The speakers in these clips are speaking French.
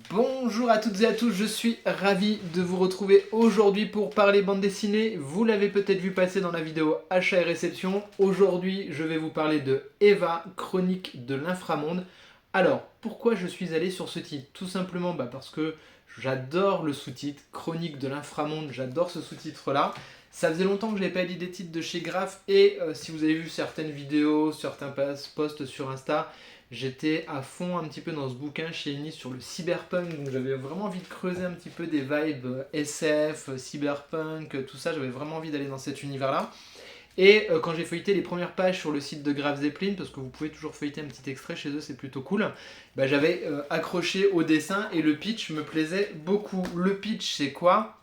Bonjour à toutes et à tous, je suis ravi de vous retrouver aujourd'hui pour parler bande dessinée. Vous l'avez peut-être vu passer dans la vidéo achat et réception. Aujourd'hui, je vais vous parler de Eva, chronique de l'inframonde. Alors, pourquoi je suis allé sur ce titre? Tout simplement parce que j'adore le sous-titre, chronique de l'inframonde, j'adore ce sous-titre-là. Ça faisait longtemps que je n'avais pas lu des titres de chez Graph et si vous avez vu certaines vidéos, certains posts sur Insta, j'étais à fond un petit peu dans ce bouquin chez Eni sur le cyberpunk, donc j'avais vraiment envie de creuser un petit peu des vibes SF, cyberpunk, tout ça, j'avais vraiment envie d'aller dans cet univers-là. Et quand j'ai feuilleté les premières pages sur le site de Graph Zeppelin, parce que vous pouvez toujours feuilleter un petit extrait chez eux, c'est plutôt cool, j'avais accroché au dessin et le pitch me plaisait beaucoup. Le pitch, c'est quoi?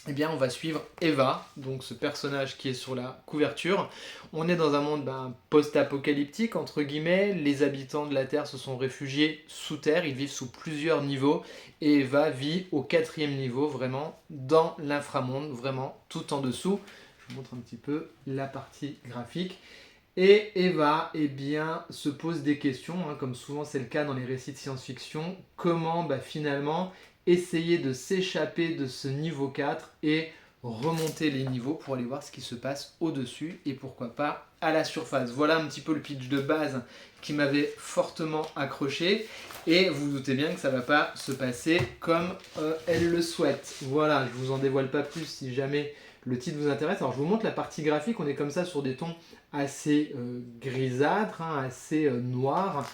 Eh bien, on va suivre Eva, donc ce personnage qui est sur la couverture. On est dans un monde post-apocalyptique, entre guillemets. Les habitants de la Terre se sont réfugiés sous terre, ils vivent sous plusieurs niveaux. Et Eva vit au 4e niveau, vraiment dans l'inframonde, vraiment tout en dessous. Je vous montre un petit peu la partie graphique. Et Eva, se pose des questions, comme souvent c'est le cas dans les récits de science-fiction. Comment finalement essayer de s'échapper de ce niveau 4 et remonter les niveaux pour aller voir ce qui se passe au-dessus et pourquoi pas à la surface. Voilà un petit peu le pitch de base qui m'avait fortement accroché et vous, vous doutez bien que ça ne va pas se passer comme elle le souhaite. Voilà, je vous en dévoile pas plus si jamais le titre vous intéresse. Alors je vous montre la partie graphique, on est comme ça sur des tons assez grisâtres, assez noirs,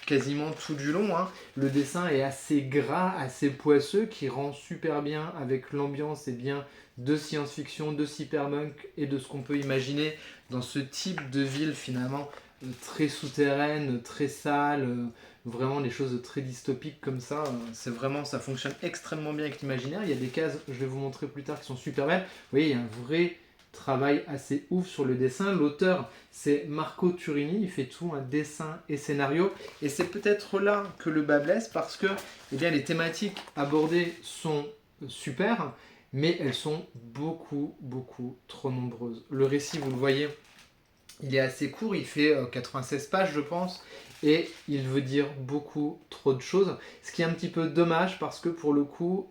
quasiment tout du long. Le dessin est assez gras, assez poisseux, qui rend super bien avec l'ambiance de science-fiction, de cyberpunk et de ce qu'on peut imaginer dans ce type de ville finalement très souterraine, très sale, vraiment des choses très dystopiques comme ça. C'est vraiment, ça fonctionne extrêmement bien avec l'imaginaire. Il y a des cases, je vais vous montrer plus tard, qui sont super belles. Vous voyez, il y a un vrai travail assez ouf sur le dessin. L'auteur, c'est Marco Turini, il fait tout, un dessin et scénario. Et c'est peut-être là que le bas blesse parce que les thématiques abordées sont super, mais elles sont beaucoup, beaucoup trop nombreuses. Le récit, vous le voyez, il est assez court, il fait 96 pages je pense, et il veut dire beaucoup trop de choses, ce qui est un petit peu dommage parce que pour le coup,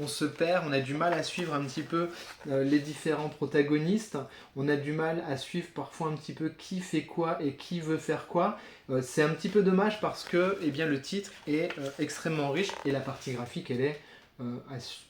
on se perd, on a du mal à suivre un petit peu les différents protagonistes, on a du mal à suivre parfois un petit peu qui fait quoi et qui veut faire quoi. C'est un petit peu dommage parce que le titre est extrêmement riche et la partie graphique elle est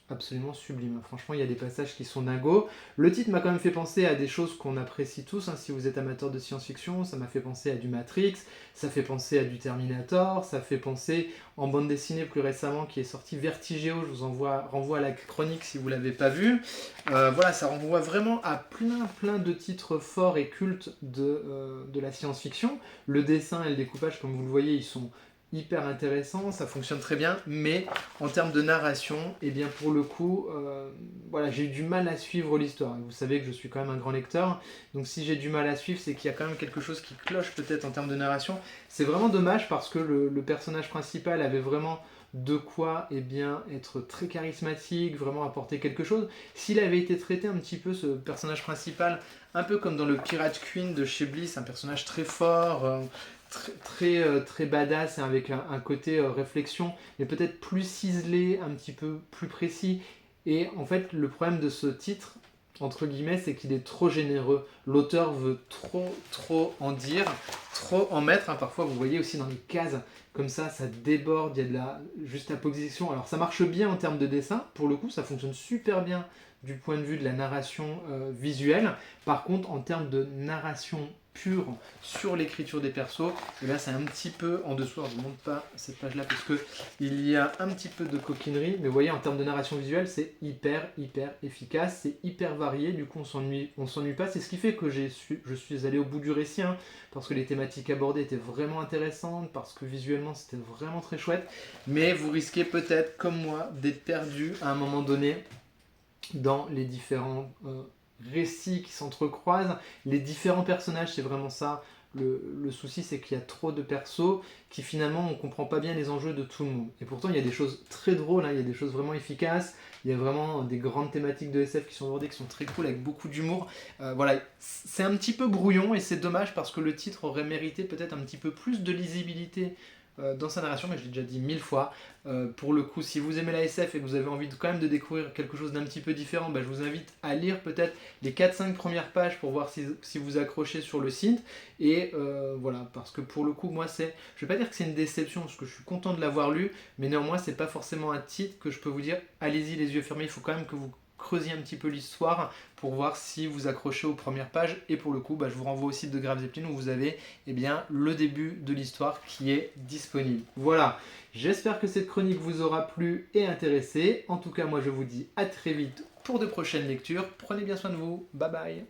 absolument sublime. Franchement, il y a des passages qui sont dingos. Le titre m'a quand même fait penser à des choses qu'on apprécie tous. Si vous êtes amateur de science-fiction, ça m'a fait penser à du Matrix, ça fait penser à du Terminator, ça fait penser en bande dessinée plus récemment qui est sorti Vertigéo. Je vous renvoie à la chronique si vous ne l'avez pas vu. Voilà, ça renvoie vraiment à plein de titres forts et cultes de la science-fiction. Le dessin et le découpage, comme vous le voyez, ils sont hyper intéressant, ça fonctionne très bien, mais en termes de narration, pour le coup, j'ai eu du mal à suivre l'histoire. Vous savez que je suis quand même un grand lecteur, donc si j'ai du mal à suivre, c'est qu'il y a quand même quelque chose qui cloche peut-être en termes de narration. C'est vraiment dommage parce que le personnage principal avait vraiment de quoi être très charismatique, vraiment apporter quelque chose. S'il avait été traité un petit peu, ce personnage principal, un peu comme dans le Pirate Queen de chez Bliss, un personnage très fort, très badass, avec un côté réflexion, mais peut-être plus ciselé, un petit peu plus précis. Et en fait, le problème de ce titre, entre guillemets, c'est qu'il est trop généreux. L'auteur veut trop en dire, trop en mettre. Parfois, vous voyez aussi dans les cases, comme ça déborde, il y a de la juste position. Alors, ça marche bien en termes de dessin. Pour le coup, ça fonctionne super bien du point de vue de la narration visuelle. Par contre, en termes de narration pure sur l'écriture des persos, et là c'est un petit peu en dessous. Alors, je ne vous montre pas cette page là parce que il y a un petit peu de coquinerie, mais vous voyez, en termes de narration visuelle, c'est hyper efficace, c'est hyper varié, du coup on s'ennuie pas. C'est ce qui fait que je suis allé au bout du récit, parce que les thématiques abordées étaient vraiment intéressantes, parce que visuellement c'était vraiment très chouette, mais vous risquez peut-être comme moi d'être perdu à un moment donné dans les différents récits qui s'entrecroisent, les différents personnages. C'est vraiment ça. Le souci, c'est qu'il y a trop de persos qui finalement on comprend pas bien les enjeux de tout le monde. Et pourtant, il y a des choses très drôles, il y a des choses vraiment efficaces, il y a vraiment des grandes thématiques de SF qui sont abordées, qui sont très cool, avec beaucoup d'humour. Voilà, c'est un petit peu brouillon et c'est dommage parce que le titre aurait mérité peut-être un petit peu plus de lisibilité dans sa narration, mais je l'ai déjà dit 1000 fois. Pour le coup, si vous aimez la SF et que vous avez envie quand même de découvrir quelque chose d'un petit peu différent, je vous invite à lire peut-être les 4-5 premières pages pour voir si vous accrochez sur le site. Et voilà, parce que pour le coup, moi, je vais pas dire que c'est une déception, parce que je suis content de l'avoir lu, mais néanmoins, c'est pas forcément un titre que je peux vous dire, allez-y les yeux fermés, il faut quand même que vous creusiez un petit peu l'histoire pour voir si vous accrochez aux premières pages. Et pour le coup, je vous renvoie au site de Grave Zeppelin où vous avez le début de l'histoire qui est disponible. Voilà, j'espère que cette chronique vous aura plu et intéressé. En tout cas, moi je vous dis à très vite pour de prochaines lectures. Prenez bien soin de vous, bye bye.